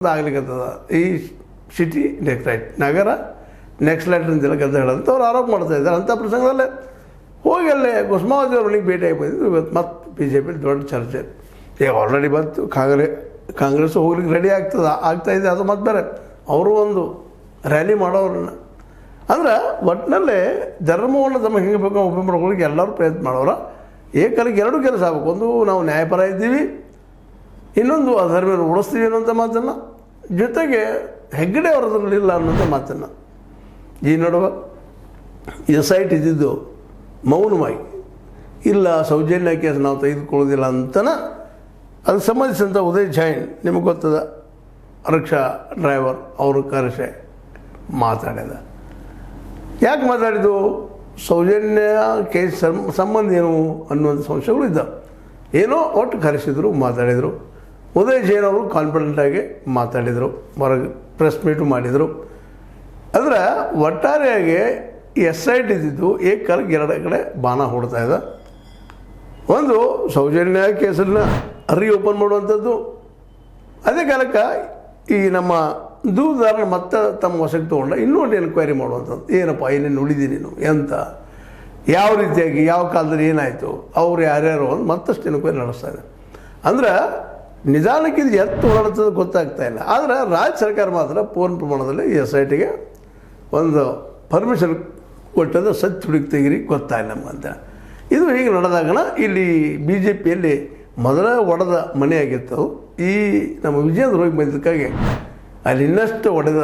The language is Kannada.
ಆಗ್ಲಿಕ್ಕತ್ತದ ಈ ಸಿಟಿ ನೆಕ್ಸ್ಟ್ ರೈಟ್ ನಗರ ನೆಕ್ಸ್ಟ್ ಲೈಟ್ ಅಂತೆಲ್ಲ ಕೆಲಸ ಹೇಳೋದು ಅವ್ರು ಆರೋಪ ಮಾಡ್ತಾ ಇದ್ದಾರೆ. ಅಂಥ ಪ್ರಸಂಗದಲ್ಲೇ ಹೋಗಿ ಅಲ್ಲೇ ಕುಸುಮಾವತಿ ಅವ್ರ ಮನೆಗೆ ಭೇಟಿಯಾಗಿ ಬಂದಿದ್ದು. ಇವತ್ತು ಮತ್ತೆ ಬಿ ಜೆ ಪಿ ದೊಡ್ಡ ಚರ್ಚೆ ಈಗ ಆಲ್ರೆಡಿ ಬಂತು. ಕಾಂಗ್ರೆಸ್ ಹೋಗ್ಲಿಕ್ಕೆ ರೆಡಿ ಆಗ್ತಾಯಿದೆ. ಅದು ಮತ್ತೆ ಬೇರೆ ಅವರು ಒಂದು ರ್ಯಾಲಿ ಮಾಡೋರನ್ನ ಅಂದ್ರೆ ಒಟ್ಟಿನಲ್ಲೇ ಧರ್ಮವನ್ನು ತಮ್ಮ ಹೆಂಗೆ ಬೇಕು ಉಪಯೋಗ ಮಾಡ್ಕೊಳ್ಳಿಕ್ಕೆ ಎಲ್ಲರೂ ಪ್ರಯತ್ನ ಮಾಡೋರ. ಏಕಲಿಗೆ ಎರಡೂ ಕೆಲಸ ಆಗಬೇಕು. ಒಂದು ನಾವು ನ್ಯಾಯಪರ ಇದ್ದೀವಿ, ಇನ್ನೊಂದು ಅಧರ್ಮವನ್ನು ಉಳಿಸ್ತೀವಿ ಅನ್ನೋಂಥ ಮಾತನ್ನು, ಜೊತೆಗೆ ಹೆಗ್ಗಡೆ ಅವರದ್ರಲ್ಲಿಲ್ಲ ಅನ್ನೋಂಥ ಮಾತನ್ನು. ಈ ನಡುವೆ SIT ಇದ್ದಿದ್ದು ಮೌನವಾಗಿ ಇಲ್ಲ ಸೌಜನ್ಯ ಕೇಸ್ ನಾವು ತೆಗೆದುಕೊಳ್ಳೋದಿಲ್ಲ ಅಂತನ ಅದಕ್ಕೆ ಸಂಬಂಧಿಸಿದಂಥ ಉದಯ್ ಜೈನ್ ನಿಮಗೆ ಗೊತ್ತದ ರಿಕ್ಷಾ ಡ್ರೈವರ್ ಅವರು ಕರೆಸಿ ಮಾತಾಡಿದ. ಯಾಕೆ ಮಾತಾಡಿದ್ದು? ಸೌಜನ್ಯ ಕೇಸ್ ಸಂಬಂಧ ಏನು ಅನ್ನುವಂಥ ಸಂಶಯಗಳು ಇದ್ದಾವೆ. ಏನೋ ಒಟ್ಟು ಕರೆಸಿದರು, ಮಾತಾಡಿದರು. ಉದಯ್ ಜೈನ್ ಅವರು ಕಾನ್ಫಿಡೆಂಟಾಗಿ ಮಾತಾಡಿದರು, ಹೊರಗೆ ಪ್ರೆಸ್ ಮೀಟು ಮಾಡಿದರು. ಅಂದರೆ ಒಟ್ಟಾರೆಯಾಗಿ SIT ಇದ್ದಿದ್ದು ಏಕಾಲಕ್ಕೆ ಎರಡು ಕಡೆ ಬಾಣ ಹೊಡ್ತಾ ಇದೆ. ಒಂದು ಸೌಜನ್ಯ ಕೇಸನ್ನು ಓಪನ್ ಮಾಡುವಂಥದ್ದು, ಅದೇ ಕಾಲಕ್ಕೆ ಈ ನಮ್ಮ ದೂರದಾರನ ಮತ್ತೆ ತಮ್ಮ ವಶಕ್ಕೆ ತೊಗೊಂಡ ಇನ್ನೊಂದು ಎನ್ಕ್ವೈರಿ ಮಾಡುವಂಥದ್ದು. ಏನಪ್ಪ ಏನೇನು ಉಳಿದೀನಿ ನೀನು ಎಂತ, ಯಾವ ರೀತಿಯಾಗಿ ಯಾವ ಕಾಲದಲ್ಲಿ ಏನಾಯಿತು, ಅವ್ರು ಯಾರ್ಯಾರು ಅಂತ ಮತ್ತಷ್ಟು ಎನ್ಕ್ವೈರಿ ನಡೆಸ್ತಾ ಇದೆ. ಅಂದ್ರೆ ನಿಧಾನಕ್ಕೆ ಇದು ಎತ್ತು ಓಡಾಡ್ತದೆ ಗೊತ್ತಾಗ್ತಾ ಇಲ್ಲ. ಆದರೆ ರಾಜ್ಯ ಸರ್ಕಾರ ಮಾತ್ರ ಪೂರ್ಣ ಪ್ರಮಾಣದಲ್ಲಿ SITಗೆ ಒಂದು ಪರ್ಮಿಷನ್ ಕೊಟ್ಟದ್ದು ಸತ್ತು ಹುಡುಕಿ ತೆಗಿರಿ ಗೊತ್ತಾಯಿಲ್ಲ ನಮಗಂತ. ಇದು ಹೀಗೆ ನಡೆದಾಗಣ ಇಲ್ಲಿ BJPಯಲ್ಲಿ ಮೊದಲ ಒಡೆದ ಮನೆಯಾಗಿತ್ತು. ಈ ನಮ್ಮ ವಿಜಯೇಂದ್ರ ಹೋಗಿ ಬಂದಕ್ಕಾಗಿ ಅಲ್ಲಿ ಇನ್ನಷ್ಟು ಒಡೆದ